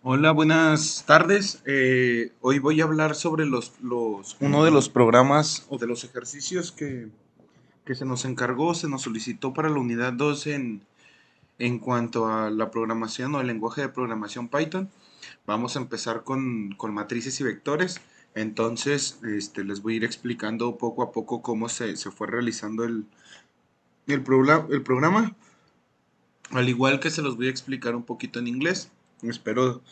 Hola, buenas tardes. Hoy voy a hablar sobre uno de los programas o de los ejercicios que se nos encargó, se nos solicitó para la unidad 2 en cuanto a la programación o el lenguaje de programación Python. Vamos a empezar con matrices y vectores. Entonces, les voy a ir explicando poco a poco cómo se fue realizando el programa, al igual que se los voy a explicar un poquito en inglés. Espero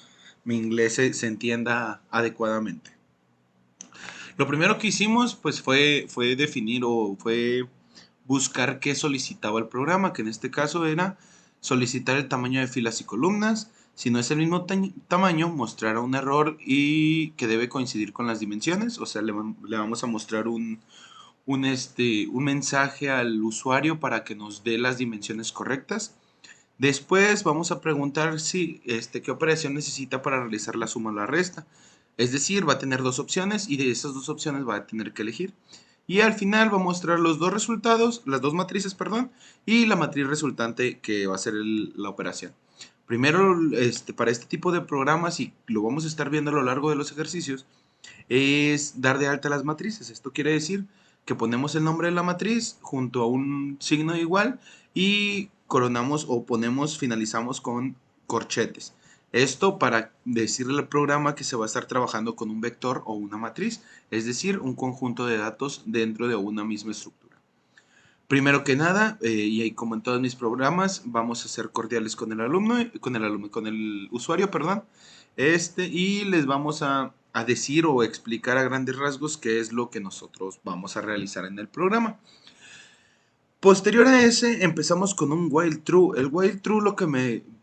mi inglés se entienda adecuadamente. Lo primero que hicimos pues fue definir o fue buscar qué solicitaba el programa, que en este caso era solicitar el tamaño de filas y columnas. Si no es el mismo tamaño, mostrará un error y que debe coincidir con las dimensiones. O sea, le vamos a mostrar un mensaje al usuario para que nos dé las dimensiones correctas. Después vamos a preguntar si qué operación necesita para realizar la suma o la resta. Es decir, va a tener dos opciones y de esas dos opciones va a tener que elegir. Y al final va a mostrar los dos resultados, las dos matrices, perdón, y la matriz resultante que va a ser la operación. Primero, para este tipo de programas, y lo vamos a estar viendo a lo largo de los ejercicios, es dar de alta las matrices. Esto quiere decir que ponemos el nombre de la matriz junto a un signo igual y coronamos o finalizamos con corchetes. Esto para decirle al programa que se va a estar trabajando con un vector o una matriz, es decir, un conjunto de datos dentro de una misma estructura. Primero que nada, y como en todos mis programas, vamos a ser cordiales con el alumno, con el usuario, perdón, y les vamos a decir o explicar a grandes rasgos qué es lo que nosotros vamos a realizar en el programa. Posterior a ese, empezamos con un while true. El while true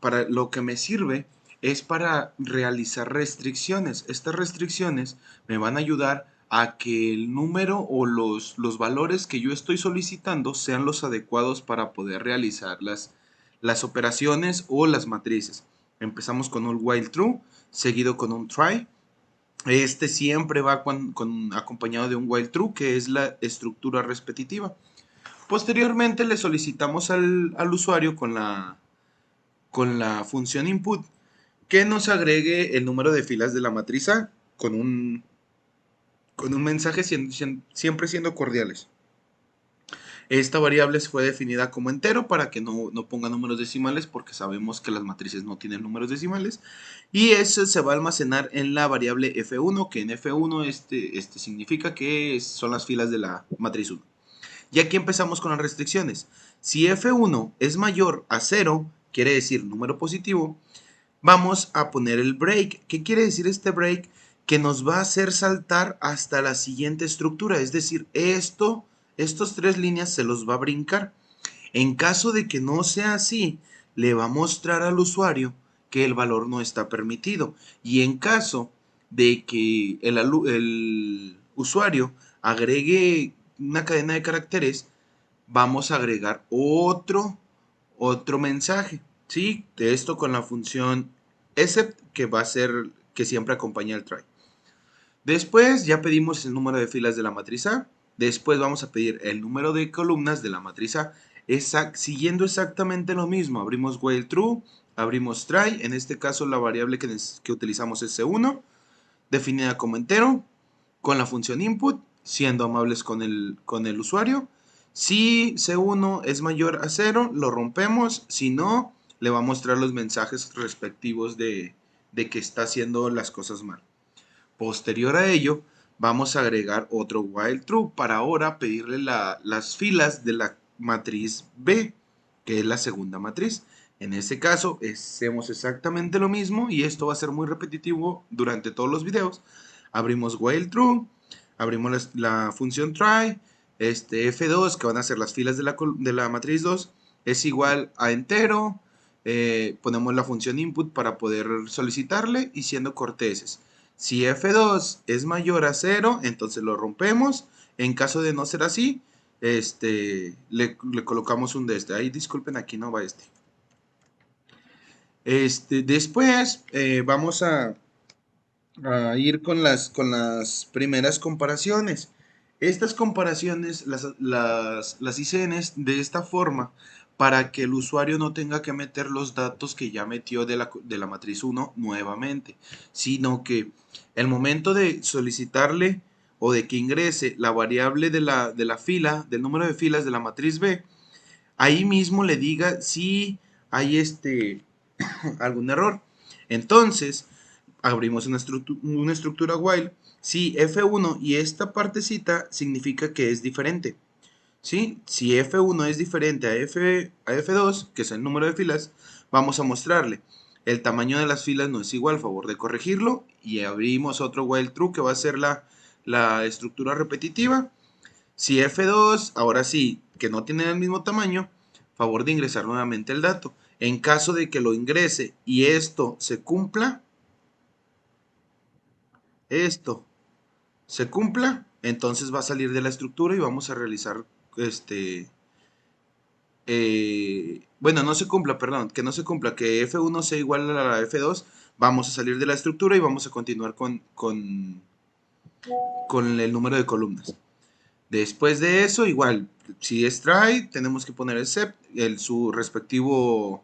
para lo que me sirve es para realizar restricciones. Estas restricciones me van a ayudar a que el número o los valores que yo estoy solicitando sean los adecuados para poder realizar las operaciones o las matrices. Empezamos con un while true, seguido con un try. Este siempre va acompañado de un while true, que es la estructura repetitiva. Posteriormente le solicitamos al usuario con la función input que nos agregue el número de filas de la matriz A con un mensaje siempre siendo cordiales. Esta variable fue definida como entero para que no ponga números decimales porque sabemos que las matrices no tienen números decimales. Y eso se va a almacenar en la variable f1, que en f1 significa que son las filas de la matriz 1. Y aquí empezamos con las restricciones. Si f1 es mayor a 0, quiere decir número positivo, vamos a poner el break. ¿Qué quiere decir este break? Que nos va a hacer saltar hasta la siguiente estructura. Es decir, estos tres líneas se los va a brincar. En caso de que no sea así, le va a mostrar al usuario que el valor no está permitido. Y en caso de que el usuario agregue una cadena de caracteres, vamos a agregar otro mensaje, ¿sí? De esto con la función except, que va a ser que siempre acompaña el try. Después ya pedimos el número de filas de la matriz A. Después vamos a pedir el número de columnas de la matriz A. Siguiendo exactamente lo mismo. Abrimos while true, abrimos try. En este caso la variable que utilizamos es C1, definida como entero, con la función input, siendo amables con el usuario. Si C1 es mayor a 0, lo rompemos. Si no, le va a mostrar los mensajes respectivos de que está haciendo las cosas mal. Posterior a ello, vamos a agregar otro while true para ahora pedirle las filas de la matriz B, que es la segunda matriz. En este caso, hacemos exactamente lo mismo y esto va a ser muy repetitivo durante todos los videos. Abrimos while true, abrimos la función try, F2, que van a ser las filas de la matriz 2, es igual a entero. Ponemos la función input para poder solicitarle y siendo corteses. Si F2 es mayor a 0, entonces lo rompemos. En caso de no ser así, le colocamos un de este. Ahí disculpen, aquí no va este. Después vamos a ir con las primeras comparaciones. Estas comparaciones las hice de esta forma para que el usuario no tenga que meter los datos que ya metió de la matriz 1 nuevamente, sino que el momento de solicitarle o de que ingrese la variable de la fila, del número de filas de la matriz B, ahí mismo le diga si hay algún error. Entonces, abrimos una estructura while. Si F1 y esta partecita significa que es diferente. ¿Sí? Si F1 es diferente a F2, que es el número de filas, vamos a mostrarle. El tamaño de las filas no es igual, favor de corregirlo. Y abrimos otro while true que va a ser la estructura repetitiva. Si F2, ahora sí, que no tiene el mismo tamaño, favor de ingresar nuevamente el dato. En caso de que lo ingrese y esto se cumpla, entonces va a salir de la estructura y vamos a realizar bueno, no se cumpla, perdón, que no se cumpla, que F1 sea igual a la F2, vamos a salir de la estructura y vamos a continuar con el número de columnas. Después de eso, igual, si es try, tenemos que poner su respectivo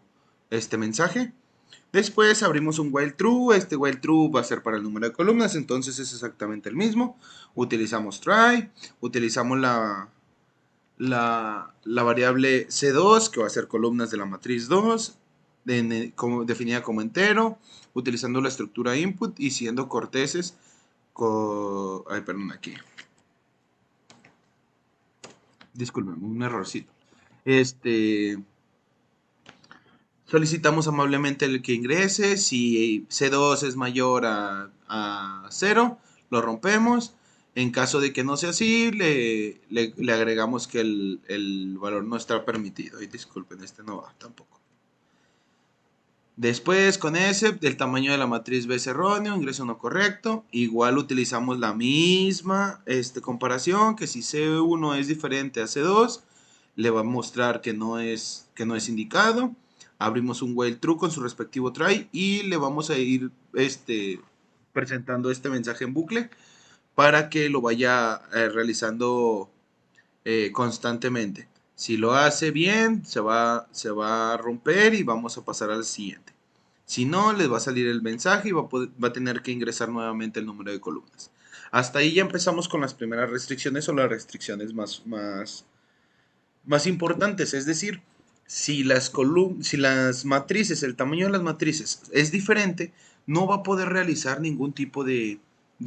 mensaje. Después abrimos un while true, este while true va a ser para el número de columnas, entonces es exactamente el mismo. Utilizamos try, utilizamos la variable C2, que va a ser columnas de la matriz 2, definida como entero, utilizando la estructura input y siendo corteses ay, perdón, aquí. Disculpen, un errorcito. Solicitamos amablemente el que ingrese. Si C2 es mayor a 0, lo rompemos. En caso de que no sea así, le agregamos que el valor no está permitido. Y disculpen, este no va tampoco. Después, con ese, el tamaño de la matriz B es erróneo, ingreso no correcto. Igual utilizamos la misma comparación, que si C1 es diferente a C2, le va a mostrar que no es indicado. Abrimos un while true con su respectivo try y le vamos a ir presentando este mensaje en bucle para que lo vaya realizando constantemente. Si lo hace bien, se va a romper y vamos a pasar al siguiente. Si no, les va a salir el mensaje y va a tener que ingresar nuevamente el número de columnas. Hasta ahí ya empezamos con las primeras restricciones o las restricciones más importantes. Es decir, si las matrices, el tamaño de las matrices es diferente, no va a poder realizar ningún tipo de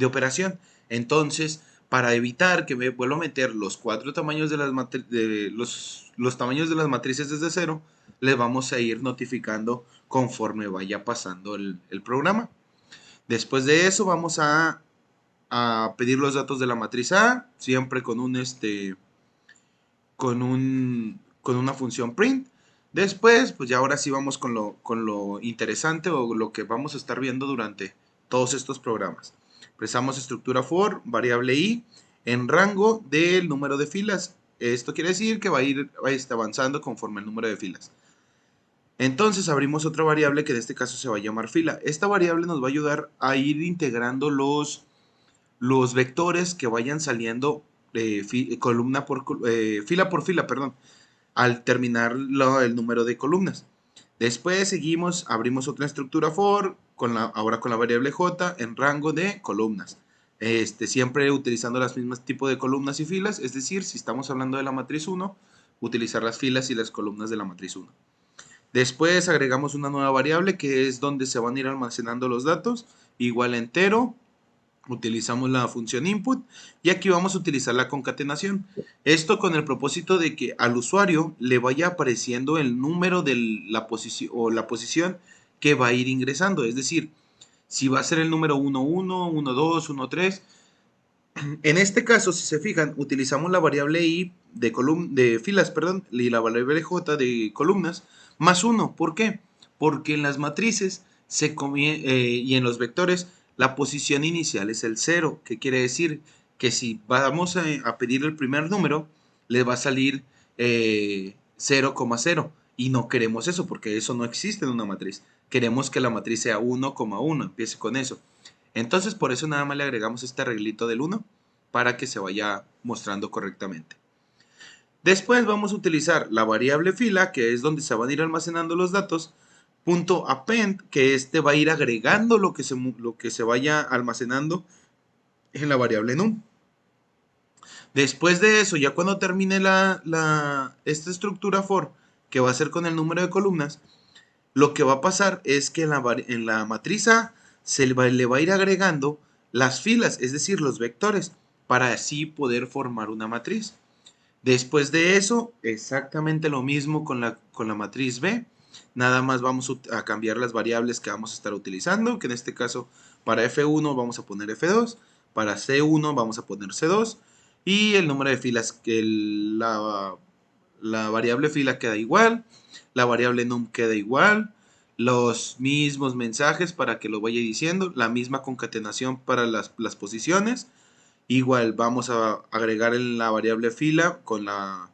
operación. Entonces, para evitar que me vuelva a meter los cuatro tamaños de los tamaños de las matrices desde cero, les vamos a ir notificando conforme vaya pasando el programa. Después de eso vamos a pedir los datos de la matriz A, siempre con una función print. Después, pues ya ahora sí vamos con lo interesante o lo que vamos a estar viendo durante todos estos programas. Expresamos estructura for, variable i, en rango del número de filas. Esto quiere decir que va a ir avanzando conforme el número de filas. Entonces abrimos otra variable que en este caso se va a llamar fila. Esta variable nos va a ayudar a ir integrando los vectores que vayan saliendo fila por fila, perdón, al terminar el número de columnas. Después seguimos, abrimos otra estructura for, ahora con la variable j en rango de columnas. Siempre utilizando las mismas tipos de columnas y filas, es decir, si estamos hablando de la matriz 1, utilizar las filas y las columnas de la matriz 1. Después agregamos una nueva variable que es donde se van a ir almacenando los datos, igual entero, utilizamos la función input y aquí vamos a utilizar la concatenación. Esto con el propósito de que al usuario le vaya apareciendo el número de la posición o la posición que va a ir ingresando. Es decir, si va a ser el número 11, 12, 13. En este caso, si se fijan, utilizamos la variable i de filas, perdón, y la variable j de columnas, más 1. ¿Por qué? Porque en las matrices y en los vectores, la posición inicial es el 0, que quiere decir que si vamos a pedir el primer número, le va a salir 0,0. Y no queremos eso, porque eso no existe en una matriz. Queremos que la matriz sea 1,1, empiece con eso. Entonces, por eso nada más le agregamos este arreglito del 1 para que se vaya mostrando correctamente. Después vamos a utilizar la variable fila, que es donde se van a ir almacenando los datos, punto append, que este va a ir agregando lo que se vaya almacenando en la variable num. Después de eso, ya cuando termine esta estructura for, que va a ser con el número de columnas, lo que va a pasar es que en la matriz A le va a ir agregando las filas, es decir, los vectores, para así poder formar una matriz. Después de eso, exactamente lo mismo con la matriz B. Nada más vamos a cambiar las variables que vamos a estar utilizando, que en este caso para F1 vamos a poner F2, para C1 vamos a poner C2, y el número de filas, que la variable fila queda igual, la variable num queda igual, los mismos mensajes para que lo vaya diciendo, la misma concatenación para las posiciones. Igual vamos a agregar en la variable fila con la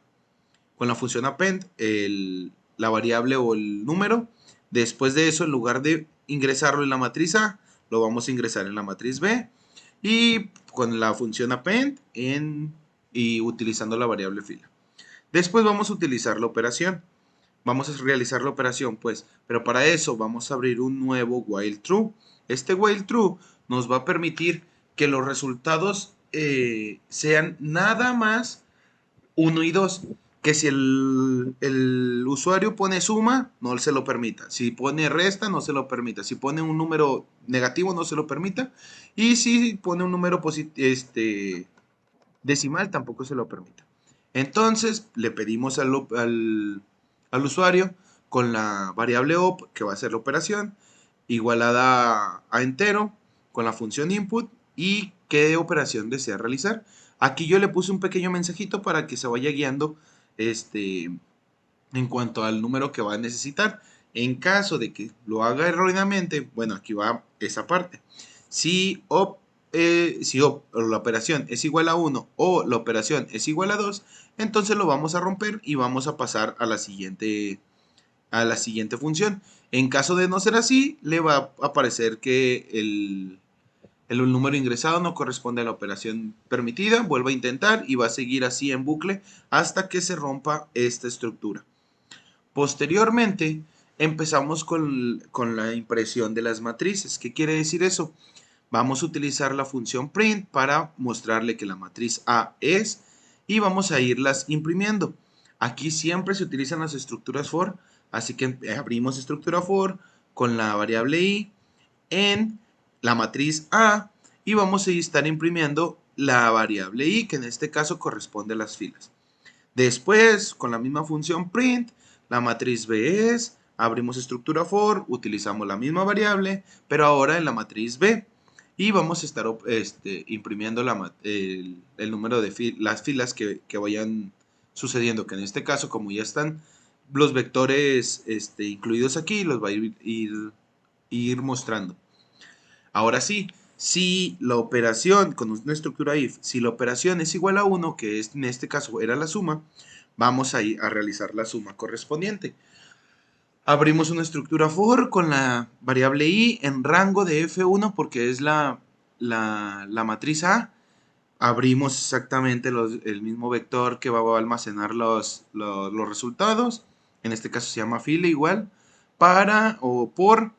función append la variable o el número. Después de eso, en lugar de ingresarlo en la matriz A, lo vamos a ingresar en la matriz B. Y con la función append y utilizando la variable fila. Después vamos a utilizar la operación. Vamos a realizar la operación, pues, pero para eso vamos a abrir un nuevo while true. Este while true nos va a permitir que los resultados sean nada más 1 y 2. Que si el usuario pone suma, no se lo permita. Si pone resta, no se lo permita. Si pone un número negativo, no se lo permita. Y si pone un número decimal, tampoco se lo permita. Entonces, le pedimos al usuario con la variable op, que va a ser la operación, igualada a entero, con la función input, y qué operación desea realizar. Aquí yo le puse un pequeño mensajito para que se vaya guiando en cuanto al número que va a necesitar. En caso de que lo haga erróneamente, bueno, aquí va esa parte. Si la operación es igual a 1 o la operación es igual a 2, entonces lo vamos a romper y vamos a pasar a la siguiente función. En caso de no ser así, le va a aparecer que el número ingresado no corresponde a la operación permitida, vuelve a intentar y va a seguir así en bucle hasta que se rompa esta estructura. Posteriormente, empezamos con la impresión de las matrices. ¿Qué quiere decir eso? Vamos a utilizar la función print para mostrarle que la matriz A es y vamos a irlas imprimiendo. Aquí siempre se utilizan las estructuras for, así que abrimos estructura for con la variable i en la matriz A y vamos a estar imprimiendo la variable i, que en este caso corresponde a las filas. Después, con la misma función print, la matriz B es, abrimos estructura for, utilizamos la misma variable, pero ahora en la matriz B. Y vamos a estar imprimiendo el número de las filas que vayan sucediendo, que en este caso, como ya están los vectores incluidos aquí, los va a ir mostrando. Ahora sí, si la operación, con una estructura if, si la operación es igual a 1, que en este caso era la suma, vamos a realizar la suma correspondiente. Abrimos una estructura for con la variable i en rango de F1 porque es la matriz A. Abrimos exactamente el mismo vector que va a almacenar los resultados. En este caso se llama fila igual. Por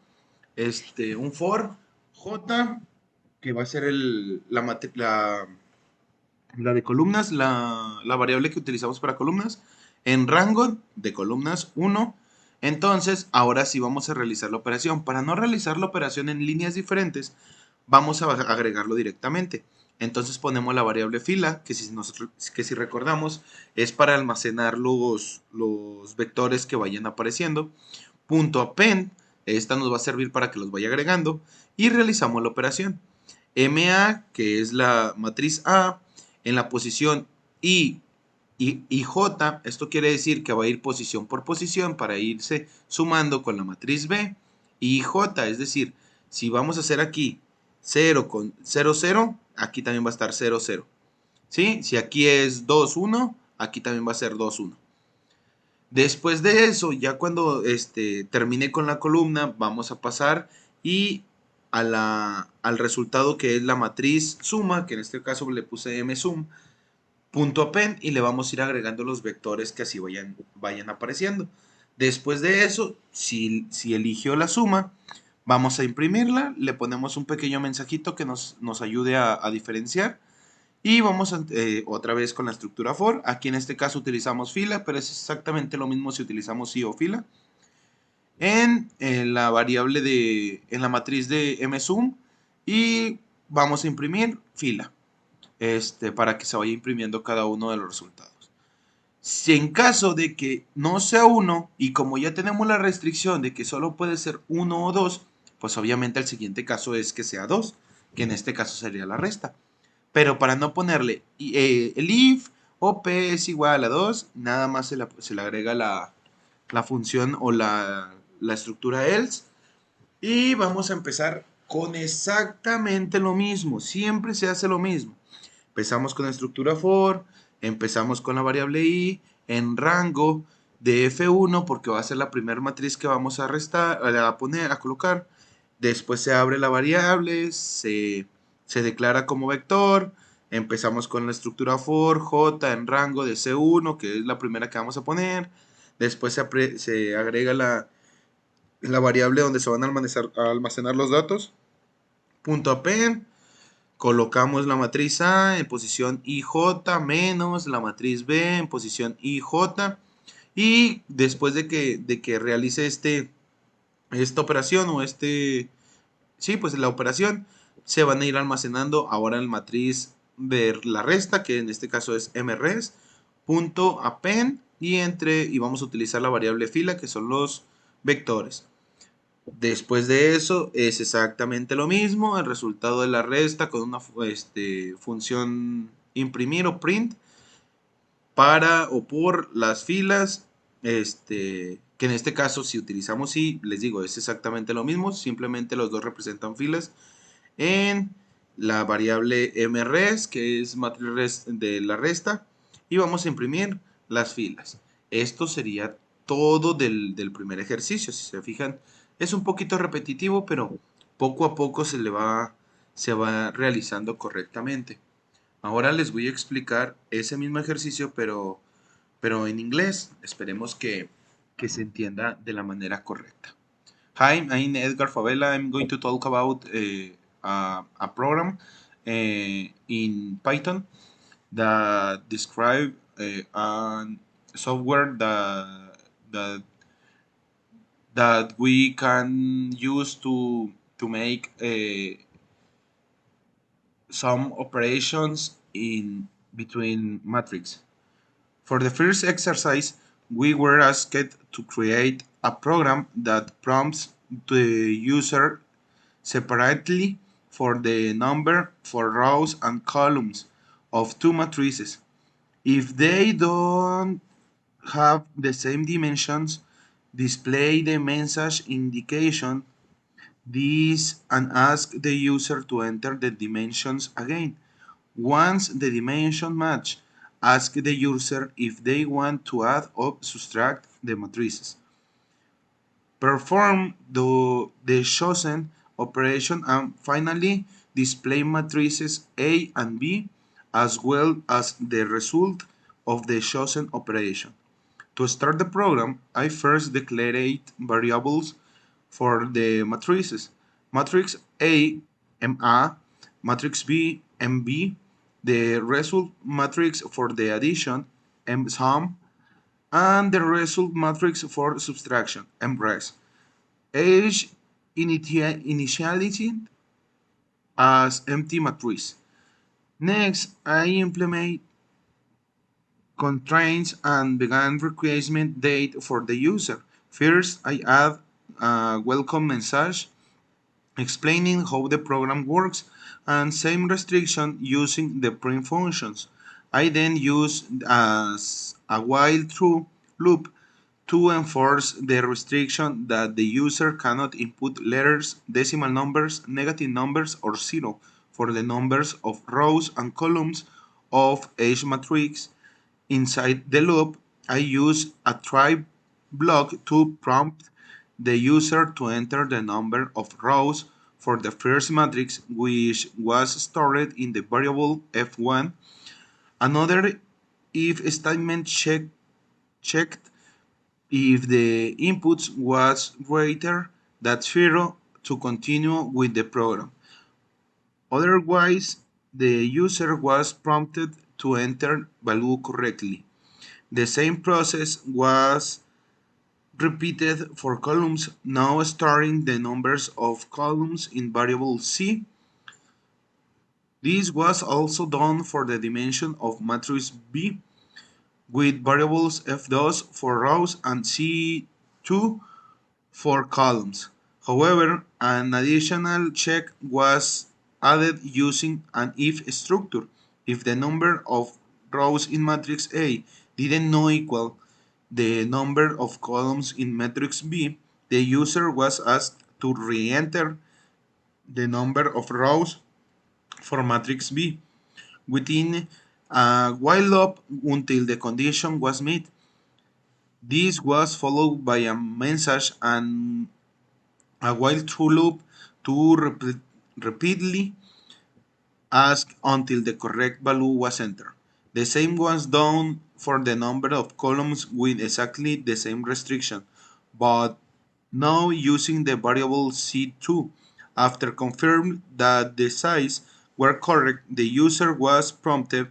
un for j, que va a ser la de columnas, la variable que utilizamos para columnas, en rango de columnas 1. Entonces, ahora sí vamos a realizar la operación. Para no realizar la operación en líneas diferentes, vamos a agregarlo directamente. Entonces ponemos la variable fila, que si recordamos, es para almacenar los vectores que vayan apareciendo. Punto append, esta nos va a servir para que los vaya agregando. Y realizamos la operación. MA, que es la matriz A, en la posición I y J, esto quiere decir que va a ir posición por posición para irse sumando con la matriz B y J, es decir, si vamos a hacer aquí 0 con 0, 0, aquí también va a estar 0, 0. ¿Sí? Si aquí es 2, 1, aquí también va a ser 2, 1. Después de eso, ya cuando termine con la columna, vamos a pasar y al resultado que es la matriz suma, que en este caso le puse msum, punto append y le vamos a ir agregando los vectores que así vayan apareciendo. Después de eso, si eligió la suma, vamos a imprimirla, le ponemos un pequeño mensajito que nos ayude a diferenciar y vamos otra vez con la estructura for. Aquí en este caso utilizamos fila, pero es exactamente lo mismo si utilizamos si o fila. En la variable en la matriz de msum y vamos a imprimir fila para que se vaya imprimiendo cada uno de los resultados. Si en caso de que no sea uno y como ya tenemos la restricción de que solo puede ser uno o dos, pues obviamente el siguiente caso es que sea 2, que en este caso sería la resta. Pero para no ponerle el if o p es igual a 2, nada más se le agrega la función o la estructura else. Y vamos a empezar con exactamente lo mismo. Siempre se hace lo mismo. Empezamos con la estructura for, empezamos con la variable i en rango de f1 porque va a ser la primera matriz que vamos a a colocar. Después se abre la variable, se declara como vector. Empezamos con la estructura for, j en rango de c1, que es la primera que vamos a poner. Después se agrega la variable donde se van a almacenar los datos. Punto append. Colocamos la matriz A en posición IJ menos la matriz B en posición IJ. Y después de que realice esta operación o sí, pues la operación, se van a ir almacenando ahora en la matriz de la resta, que en este caso es mres, punto append, y vamos a utilizar la variable fila, que son los vectores. Después de eso es exactamente lo mismo, el resultado de la resta con una función imprimir o print para o por las filas, que en este caso si utilizamos si, les digo, es exactamente lo mismo, simplemente los dos representan filas en la variable mres, que es matriz de la resta, y vamos a imprimir las filas. Esto sería todo del primer ejercicio. Si se fijan, es un poquito repetitivo, pero poco a poco se va realizando correctamente. Ahora les voy a explicar ese mismo ejercicio, pero en inglés. Esperemos que se entienda de la manera correcta. Hi, I'm Edgar Favela. I'm going to talk about a program in Python that describe a software that we can use to make some operations in between matrix. For the first exercise, we were asked to create a program that prompts the user separately for the number for rows and columns of two matrices. If they don't have the same dimensions, display the message indication this and ask the user to enter the dimensions again. Once the dimension match, ask the user if they want to add or subtract the matrices. Perform the chosen operation and finally display matrices A and B as well as the result of the chosen operation. To start the program, I first declare 8 variables for the matrices. Matrix A, MA, matrix B, MB, the result matrix for the addition, MSUM, and the result matrix for subtraction, MRES. Age initialized as empty matrix. Next, I implement constraints and begin requirement date for the user. First, I add a welcome message explaining how the program works and same restriction using the print functions. I then use as a while true loop to enforce the restriction that the user cannot input letters, decimal numbers, negative numbers, or zero for the numbers of rows and columns of each matrix. Inside the loop, I use a try block to prompt the user to enter the number of rows for the first matrix, which was stored in the variable f1. Another if statement checked if the inputs was greater than 0 to continue with the program. Otherwise, the user was prompted to enter value correctly. The same process was repeated for columns, now storing the numbers of columns in variable C. This was also done for the dimension of matrix B with variables F2 for rows and C2 for columns. However, an additional check was added using an if structure. If the number of rows in matrix A didn't know equal the number of columns in matrix B, the user was asked to re-enter the number of rows for matrix B within a while loop until the condition was met. This was followed by a message and a while true loop to repeatedly ask until the correct value was entered. The same was done for the number of columns with exactly the same restriction, but now using the variable C2. After confirmed that the size were correct, the user was prompted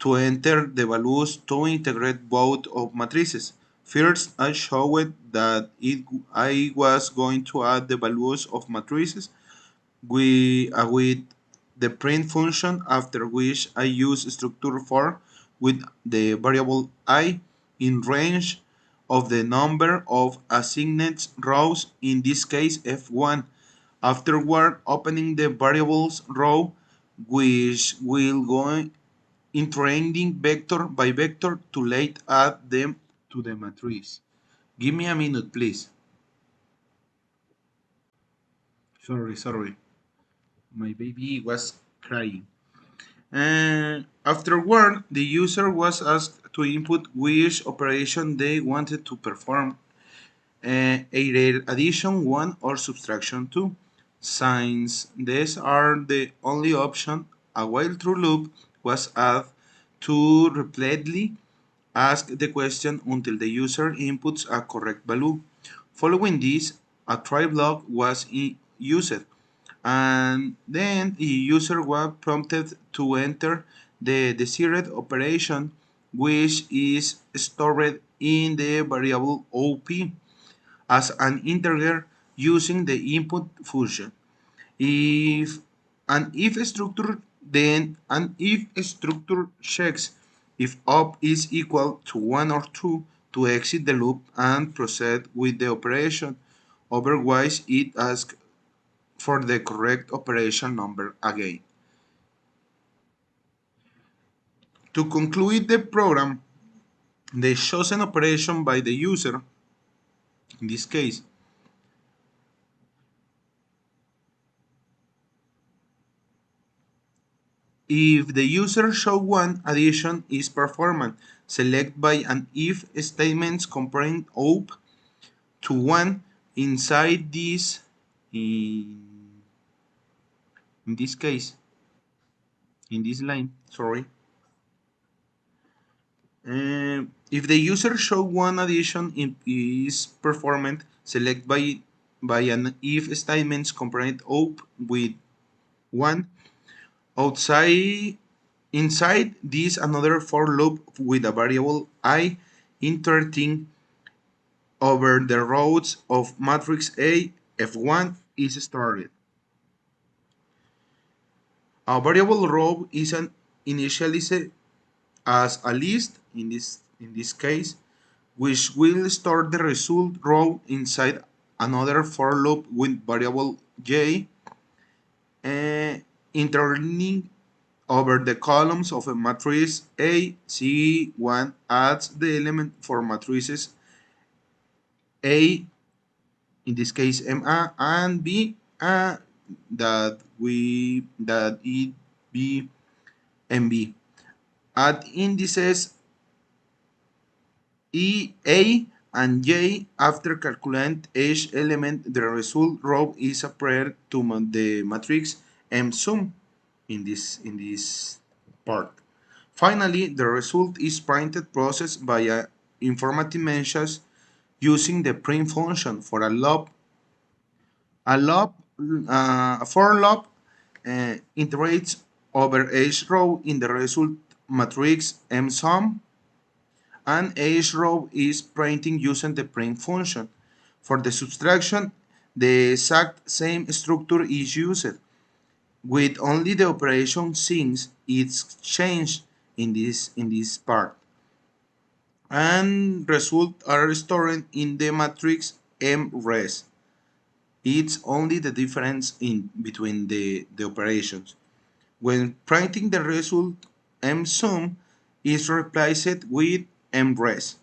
to enter the values to integrate both of matrices. First, I showed that I was going to add the values of matrices with the print function, after which I use structure for with the variable I in range of the number of assigned rows, in this case F1. Afterward, opening the variables row, which will go iterating vector by vector to let add them to the matrix. Give me a minute, please. Sorry. My baby was crying. Afterward, the user was asked to input which operation they wanted to perform, either addition 1 or subtraction 2. Since these are the only option, a while true loop was added to repeatedly ask the question until the user inputs a correct value. Following this, a try block was used, and then the user was prompted to enter the desired operation, which is stored in the variable OP as an integer using the input function. If an if structure, then an if structure checks if up is equal to 1 or 2 to exit the loop and proceed with the operation. Otherwise, it asks for the correct operation number again. To conclude the program, the chosen operation by the user, in this case, if the user show one, addition is performed. Select by an if statement comparing op to 1 inside this, in this case, in this line, sorry. If the user show one, addition is performed, select by an if statement comparing op with 1. Outside Inside this, another for loop with a variable I iterating over the rows of matrix A F1 is started. A variable row is initialized as a list in this case, which will store the result row inside another for loop with variable J, iterating over the columns of a matrix A. C1 adds the element for matrices A, in this case MA, and B, that it be MB. Add indices E, A, and J. After calculate each element, the result row is applied to the matrix M sum in this part. Finally, the result is printed processed by a informative message using the print function for a for loop iterates over each row in the result matrix msum, and each row is printing using the print function. For the subtraction, the exact same structure is used, with only the operation since it's changed in this part. And results are stored in the matrix mres. It's only the difference in between the operations. When printing the result, msum is replaced with mres.